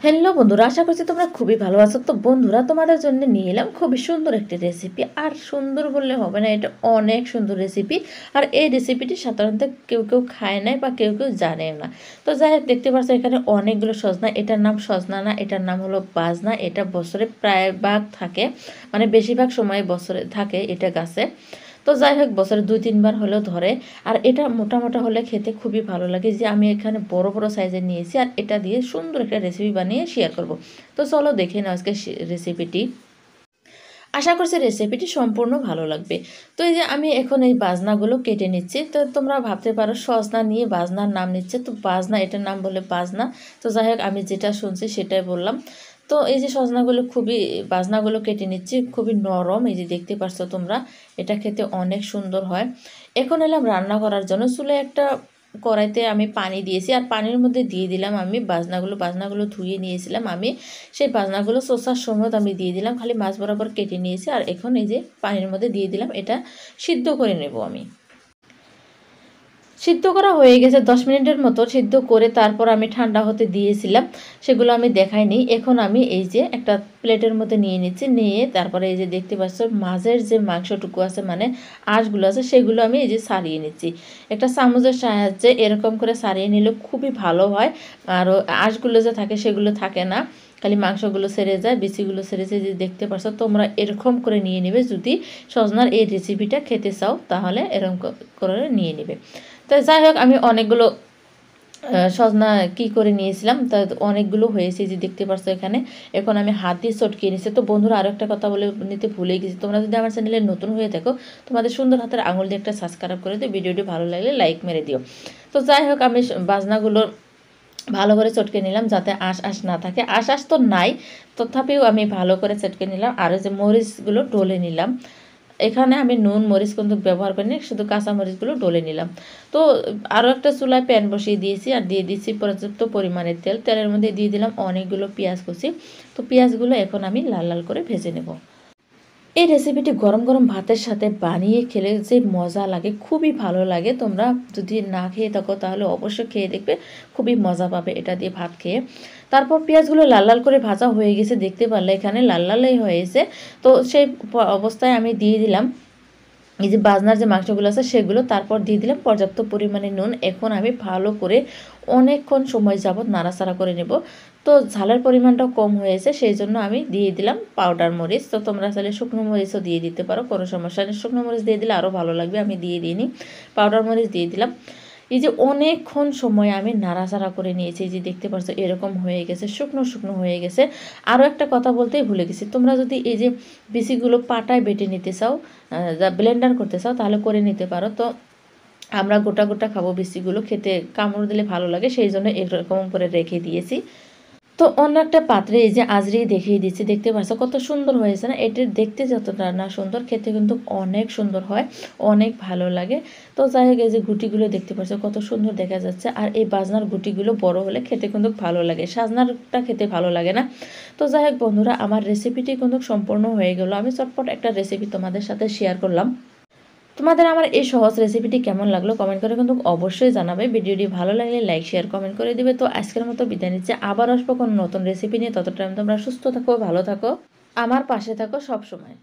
Hello বন্ধুরা, আশা করছি তোমরা খুবই ভালো আছো। তো বন্ধুরা, তোমাদের জন্য নিয়ে এলাম খুবই সুন্দর একটি রেসিপি। আর সুন্দর বললে হবে না, এটা অনেক সুন্দর রেসিপি। আর এই রেসিপিটি সাধারণত কেউ কেউ খায় নাই বা কেউ কেউ জানেও না। তো যাই হোক, দেখতে পাচ্ছ এখানে অনেকগুলো সজনা। এটার নাম সজনা না, এটার নাম হলো বাজনা। এটা বছরে প্রায় ভাগ থাকে, মানে বেশিরভাগ সময় বছরে থাকে এটা গাছে। তো যাই হোক, বছরে 2-3 বার হলেও ধরে। আর এটা মোটা মোটা হলে খেতে খুবই ভালো লাগে। যে আমি এখানে বড় বড় সাইজের নিয়েছি, আর এটা দিয়ে সুন্দর একটা রেসিপি বানিয়ে শেয়ার করব। তো চলো দেখে নাও আজকে রেসিপিটি। আশা করছি রেসিপিটি সম্পূর্ণ ভালো লাগবে। তো এই যে আমি এখন এই বাজনাগুলো কেটে নিচ্ছি। তো তোমরা ভাবতে পারো সজনা নিয়ে বাজনার নাম নিচ্ছে, তো বাজনা এটার নাম বলে বাজনা। তো যাই হোক, আমি যেটা শুনছি সেটাই বললাম। তো এই যে সজনাগুলো বাজনাগুলো কেটে নিচ্ছি, খুবই নরম। এই যে দেখতে পাচ্ছ তোমরা, এটা খেতে অনেক সুন্দর হয়। এখন এলাম রান্না করার জন্য। চুলে একটা কড়াইতে আমি পানি দিয়েছি, আর পানির মধ্যে দিয়ে দিলাম আমি বাজনাগুলো ধুয়ে নিয়েছিলাম আমি। সেই বাজনাগুলো চোষার সময় আমি দিয়ে দিলাম, খালি মাছ বরাবর কেটে নিয়েছি। আর এখন এই যে পানির মধ্যে দিয়ে দিলাম, এটা সিদ্ধ করে নেব আমি। সিদ্ধ করা হয়ে গেছে, 10 মিনিটের মতো সিদ্ধ করে তারপর আমি ঠান্ডা হতে দিয়েছিলাম। সেগুলো আমি দেখাইনি। এখন আমি এই যে একটা প্লেটের মধ্যে নিয়ে নিচ্ছি, নিয়ে তারপরে এই যে দেখতে পাচ্ছ মাঝের যে মাংসটুকু আছে, মানে আঁশগুলো আছে, সেগুলো আমি এই যে ছাড়িয়ে নিচ্ছি। একটা চামচের সাহায্যে এরকম করে ছাড়িয়ে নিলে খুবই ভালো হয়। আর আঁশগুলো যে থাকে সেগুলো থাকে না, খালি মাংসগুলো ছেড়ে যায়, বিচিগুলো ছেড়ে যায়। যে দেখতে পাচ্ছ তোমরা এরকম করে নিয়ে নেবে। যদি সজনার এই রেসিপিটা খেতে চাও তাহলে এরকম করে নিয়ে নেবে। তো যাই হোক, আমি অনেকগুলো সজনা কি করে নিয়েছিলাম, তা অনেকগুলো হয়েছে যে দেখতে পাচ্ছ এখানে। এখন আমি হাত দিয়ে চটকিয়ে নিচ্ছি। তো বন্ধুরা, আরও একটা কথা বলে নিতে ভুলে গেছি, তোমরা যদি আমার চ্যানেলে নতুন হয়ে থাকো, তোমাদের সুন্দর হাতের আঙুল দিয়ে একটা সাবস্ক্রাইব করে দিও, ভিডিওটি ভালো লাগলে লাইক মেরে দিও। তো যাই হোক, আমি বাজনাগুলো ভালো করে চটকে নিলাম, যাতে আঁশ না থাকে। আঁশ তো নাই, তথাপিও আমি ভালো করে চটকে নিলাম। আর যে মরিচগুলো ডলে নিলাম। এখানে আমি নুন মরিচ কিন্তু ব্যবহার করিনি, শুধু কাঁচা মরিচগুলো ডলে নিলাম। তো আরও একটা চুলায় প্যান বসিয়ে দিয়েছি, আর দিয়ে দিচ্ছি পর্যাপ্ত পরিমাণের তেল। তেলের মধ্যে দিয়ে দিলাম অনেকগুলো পেঁয়াজ কুচি। তো পেঁয়াজগুলো এখন আমি লাল লাল করে ভেজে নেব। এই রেসিপিটি গরম গরম ভাতের সাথে বানিয়ে খেলে যে মজা লাগে, খুবই ভালো লাগে। তোমরা যদি না খেয়ে থাকো তাহলে অবশ্যই খেয়ে দেখবে, খুবই মজা পাবে এটা দিয়ে ভাত খেয়ে। তারপর পেঁয়াজগুলো লাল লাল করে ভাজা হয়ে গেছে, দেখতে পারলে এখানে লাল লালই হয়েছে। তো সেই অবস্থায় আমি দিয়ে দিলাম এই যে বাজনার যে মাংসগুলো আছে সেগুলো, তারপর দিয়ে দিলাম পর্যাপ্ত পরিমাণে নুন। এখন আমি ভালো করে অনেকক্ষণ সময় যাবত নাড়াচাড়া করে নেব। তো ঝালের পরিমাণটাও কম হয়েছে, সেই জন্য আমি দিয়ে দিলাম পাউডার মরিচ। তো তোমরা চাইলে শুকনো মরিচও দিয়ে দিতে পারো, কোনো সমস্যা নেই। শুকনো মরিচ দিয়ে দিলে আরও ভালো লাগবে, আমি দিয়ে দিইনি, পাউডার মরিচ দিয়ে দিলাম। এই যে অনেকক্ষণ সময় আমি নাড়াচাড়া করে নিয়েছি, যে দেখতে পাচ্ছ এরকম হয়ে গেছে, শুকনো শুকনো হয়ে গেছে। আরও একটা কথা বলতেই ভুলে গেছি, তোমরা যদি এই যে বিচিগুলো পাটায় বেটে নিতে চাও, ব্লেন্ডার করতে চাও, তাহলে করে নিতে পারো। তো আমরা গোটা গোটা খাবো, বিচিগুলো খেতে কামড় দিলে ভালো লাগে, সেই জন্য এরকম করে রেখে দিয়েছি। তো অন্য একটা পাত্রে এই যে আজরি দেখিয়ে দিচ্ছি, দেখতে পাচ্ছ কত সুন্দর হয়েছে না। এটি দেখতে যতটা না সুন্দর, খেতে কিন্তু অনেক সুন্দর হয়, অনেক ভালো লাগে। তো যাই হোক, এই যে গুটিগুলো দেখতে পাচ্ছ কত সুন্দর দেখা যাচ্ছে। আর এই বাজনার গুটিগুলো বড় হলে খেতে কিন্তু ভালো লাগে, সাজনারটা খেতে ভালো লাগে না। তো যাই হোক বন্ধুরা, আমার রেসিপিটি কিন্তু সম্পূর্ণ হয়ে গেল। আমি চটপট একটা রেসিপি তোমাদের সাথে শেয়ার করলাম। তোমাদের আমার এই সহজ রেসিপিটি কেমন লাগলো কমেন্ট করে কিন্তু অবশ্যই জানাবে। ভিডিওটি ভালো লাগলে লাইক শেয়ার কমেন্ট করে দিবে। তো আজকের মতো বিদায় নিচ্ছে, আবার আসবো কোনো নতুন রেসিপি নিয়ে। ততটা তোমরা সুস্থ থাকো, ভালো থাকো, আমার পাশে থাকো সব সময়।